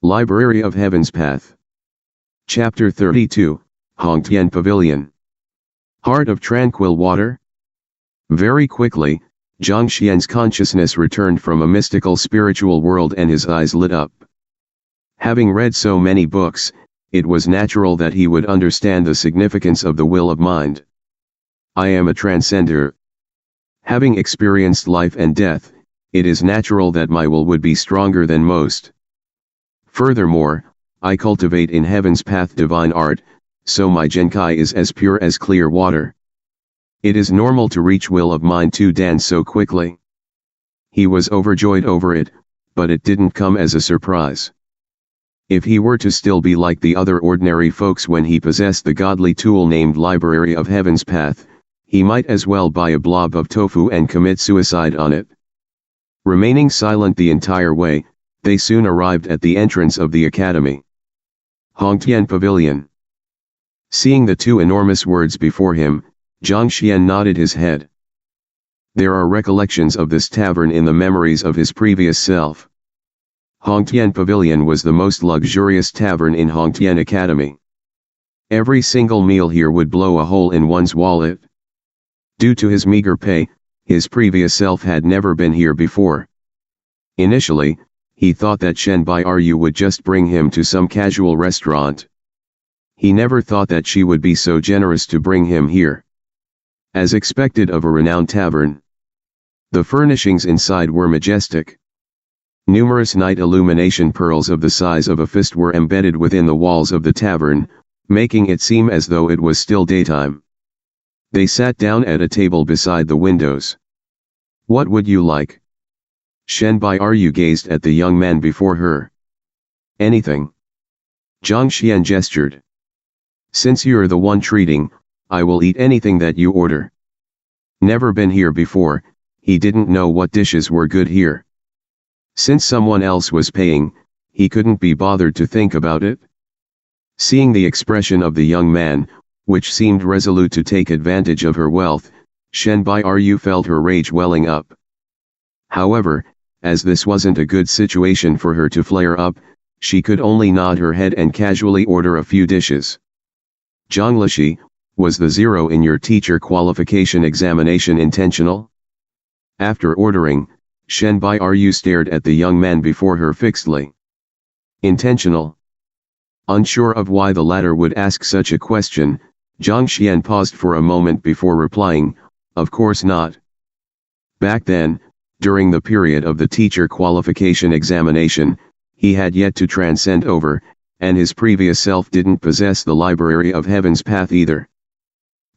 Library of Heaven's Path. Chapter 32, Hongtian Pavilion. Heart of Tranquil Water? Very quickly, Zhang Xuan's consciousness returned from a mystical spiritual world and his eyes lit up. Having read so many books, it was natural that he would understand the significance of the will of mind. I am a transcender. Having experienced life and death, it is natural that my will would be stronger than most. Furthermore, I cultivate in heaven's path divine art, so my Genkai is as pure as clear water. It is normal to reach will of mind to dance so quickly. He was overjoyed over it, but it didn't come as a surprise. If he were to still be like the other ordinary folks when he possessed the godly tool named Library of Heaven's Path, he might as well buy a blob of tofu and commit suicide on it. Remaining silent the entire way, they soon arrived at the entrance of the academy. Hongtian Pavilion. Seeing the two enormous words before him, Zhang Xuan nodded his head. There are recollections of this tavern in the memories of his previous self. Hongtian Pavilion was the most luxurious tavern in Hongtian Academy. Every single meal here would blow a hole in one's wallet. Due to his meager pay, his previous self had never been here before. Initially, he thought that TellBrary would just bring him to some casual restaurant. He never thought that she would be so generous to bring him here. As expected of a renowned tavern, the furnishings inside were majestic. Numerous night illumination pearls of the size of a fist were embedded within the walls of the tavern, making it seem as though it was still daytime. They sat down at a table beside the windows. What would you like? TellBrary gazed at the young man before her. Anything. Zhang Xuan gestured. Since you're the one treating, I will eat anything that you order. Never been here before, he didn't know what dishes were good here. Since someone else was paying, he couldn't be bothered to think about it. Seeing the expression of the young man, which seemed resolute to take advantage of her wealth, TellBrary felt her rage welling up. However, as this wasn't a good situation for her to flare up, she could only nod her head and casually order a few dishes. Zhang, was the 0 in your teacher qualification examination intentional? After ordering, TellBrary stared at the young man before her fixedly. Intentional? Unsure of why the latter would ask such a question, Zhang Xuan paused for a moment before replying, of course not. Back then, during the period of the teacher qualification examination, he had yet to transcend over, and his previous self didn't possess the Library of Heaven's Path either.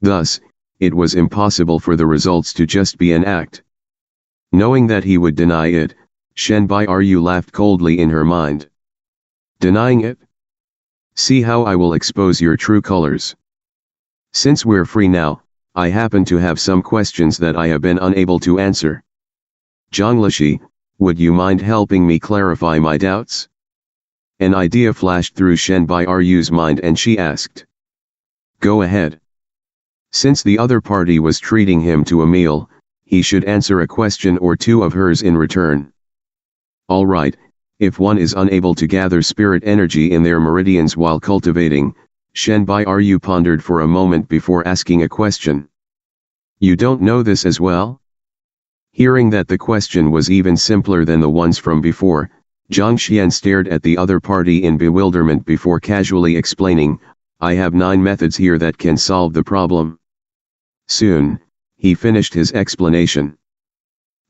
Thus, it was impossible for the results to just be an act. Knowing that he would deny it, TellBrary laughed coldly in her mind. Denying it? See how I will expose your true colors. Since we're free now, I happen to have some questions that I have been unable to answer. Zhang, would you mind helping me clarify my doubts? An idea flashed through TellBrary's mind and she asked. Go ahead. Since the other party was treating him to a meal, he should answer a question or two of hers in return. Alright, if one is unable to gather spirit energy in their meridians while cultivating, TellBrary pondered for a moment before asking a question. You don't know this as well? Hearing that the question was even simpler than the ones from before, Zhang Xuan stared at the other party in bewilderment before casually explaining, I have 9 methods here that can solve the problem. Soon, he finished his explanation.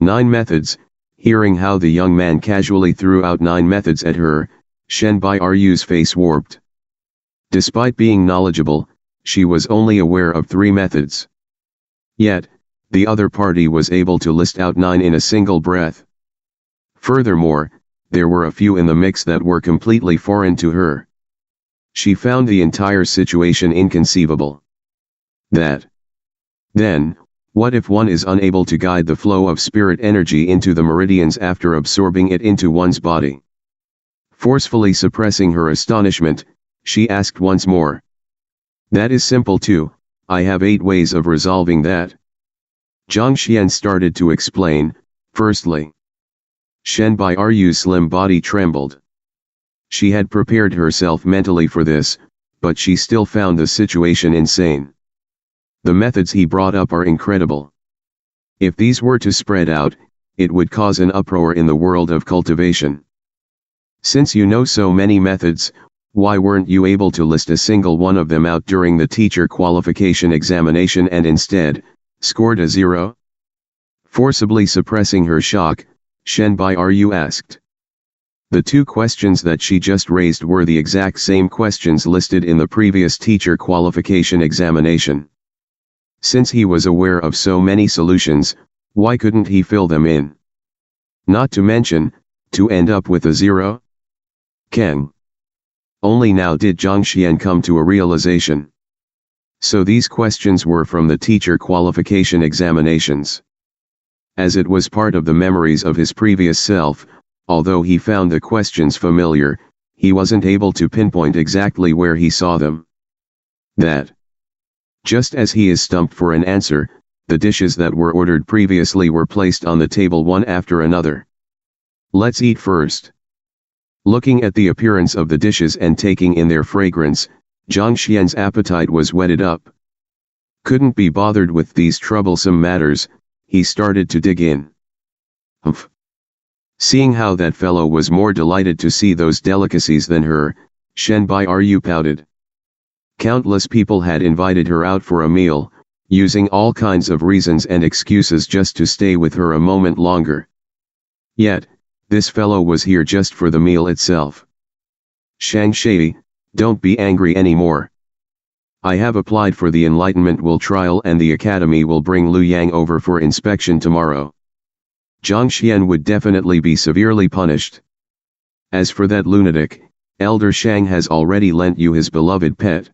9 methods. Hearing how the young man casually threw out 9 methods at her, TellBrary's face warped. Despite being knowledgeable, she was only aware of 3 methods. Yet, the other party was able to list out 9 in a single breath. Furthermore, there were a few in the mix that were completely foreign to her. She found the entire situation inconceivable. Then, what if one is unable to guide the flow of spirit energy into the meridians after absorbing it into one's body? Forcefully suppressing her astonishment, she asked once more. That is simple too, I have 8 ways of resolving that. Zhang Xuan started to explain. Firstly, TellBrary's slim body trembled. She had prepared herself mentally for this, but she still found the situation insane. The methods he brought up are incredible. If these were to spread out, it would cause an uproar in the world of cultivation. Since you know so many methods, why weren't you able to list a single one of them out during the teacher qualification examination and instead, scored a 0? Forcibly suppressing her shock, Shenbairu asked. The two questions that she just raised were the exact same questions listed in the previous teacher qualification examination. Since he was aware of so many solutions, why couldn't he fill them in? Not to mention, to end up with a 0? Ken. Only now did Zhang Xuan come to a realization. So these questions were from the teacher qualification examinations. As it was part of the memories of his previous self, although he found the questions familiar, he wasn't able to pinpoint exactly where he saw them. That. Just as he is stumped for an answer, the dishes that were ordered previously were placed on the table one after another. Let's eat first. Looking at the appearance of the dishes and taking in their fragrance, Zhang Xuan's appetite was whetted up. Couldn't be bothered with these troublesome matters, he started to dig in. Humph. Seeing how that fellow was more delighted to see those delicacies than her, Shenbairu pouted. Countless people had invited her out for a meal, using all kinds of reasons and excuses just to stay with her a moment longer. Yet, this fellow was here just for the meal itself. Shang Shui, don't be angry anymore. I have applied for the Enlightenment Will trial and the Academy will bring Lu Yang over for inspection tomorrow. Zhang Xuan would definitely be severely punished. As for that lunatic, Elder Shang has already lent you his beloved pet.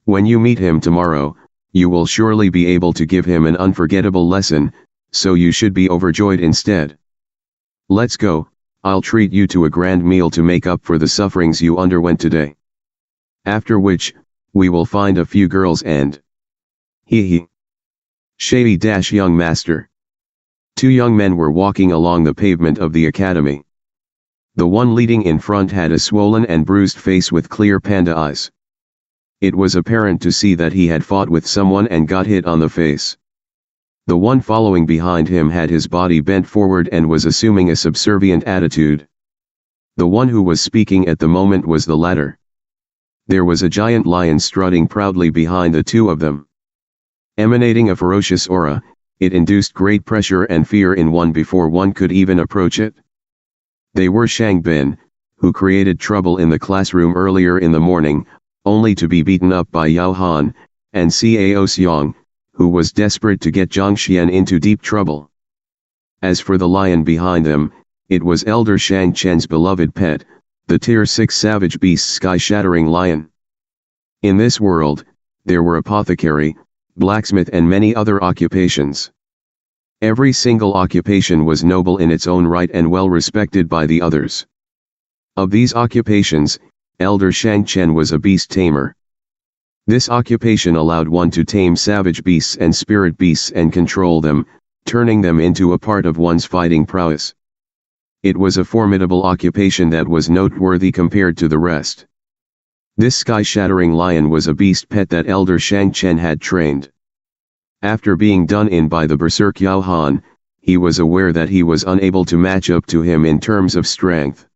When you meet him tomorrow, you will surely be able to give him an unforgettable lesson, so you should be overjoyed instead. Let's go, I'll treat you to a grand meal to make up for the sufferings you underwent today. After which, we will find a few girls and... Hee. Young master. Two young men were walking along the pavement of the academy. The one leading in front had a swollen and bruised face with clear panda eyes. It was apparent to see that he had fought with someone and got hit on the face. The one following behind him had his body bent forward and was assuming a subservient attitude. The one who was speaking at the moment was the latter. There was a giant lion strutting proudly behind the two of them. Emanating a ferocious aura, it induced great pressure and fear in one before one could even approach it. They were Shang Bin, who created trouble in the classroom earlier in the morning, only to be beaten up by Yao Han, and Cao Xiang, who was desperate to get Zhang Xuan into deep trouble. As for the lion behind them, it was Elder Shang Chen's beloved pet, the Tier 6 savage beast sky-shattering lion. In this world, there were apothecary, blacksmith and many other occupations. Every single occupation was noble in its own right and well respected by the others. Of these occupations, Elder Shang Chen was a beast tamer. This occupation allowed one to tame savage beasts and spirit beasts and control them, turning them into a part of one's fighting prowess. It was a formidable occupation that was noteworthy compared to the rest. This sky-shattering lion was a beast pet that Elder Shang Chen had trained. After being done in by the berserk Yao Han, he was aware that he was unable to match up to him in terms of strength.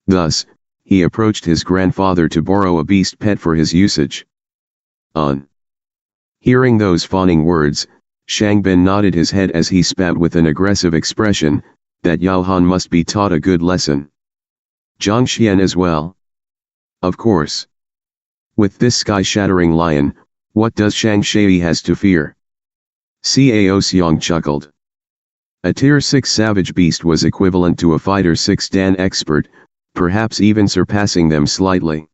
Thus, he approached his grandfather to borrow a beast pet for his usage. Hearing those fawning words, Shang Bin nodded his head as he spat with an aggressive expression, that Yao Han must be taught a good lesson. Zhang Xuan as well? Of course. With this sky-shattering lion, what does Shang Shui has to fear? Cao Xiang chuckled. A Tier 6 savage beast was equivalent to a Fighter 6 Dan expert, perhaps even surpassing them slightly.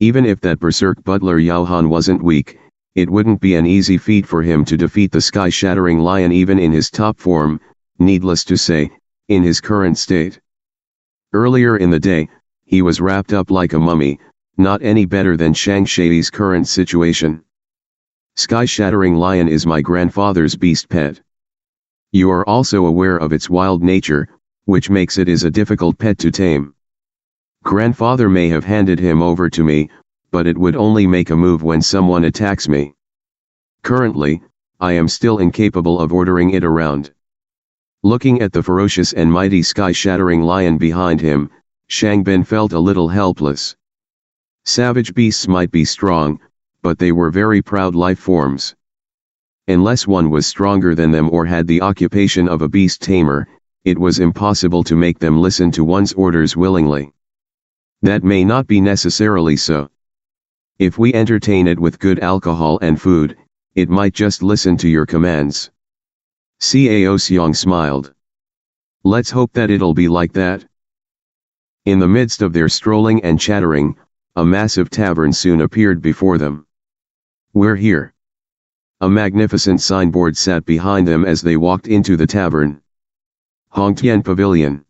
Even if that berserk butler Yao Han wasn't weak, it wouldn't be an easy feat for him to defeat the sky-shattering lion even in his top form, needless to say, in his current state. Earlier in the day, he was wrapped up like a mummy, not any better than Shang Shui's current situation. Sky-shattering lion is my grandfather's beast pet. You are also aware of its wild nature, which makes it is a difficult pet to tame. Grandfather may have handed him over to me, but it would only make a move when someone attacks me. Currently, I am still incapable of ordering it around. Looking at the ferocious and mighty sky-shattering lion behind him, Shangbin felt a little helpless. Savage beasts might be strong, but they were very proud life forms. Unless one was stronger than them or had the occupation of a beast tamer, it was impossible to make them listen to one's orders willingly. That may not be necessarily so. If we entertain it with good alcohol and food, it might just listen to your commands. Cao Xiang smiled. Let's hope that it'll be like that. In the midst of their strolling and chattering, a massive tavern soon appeared before them. We're here. A magnificent signboard sat behind them as they walked into the tavern. Hongtian Pavilion.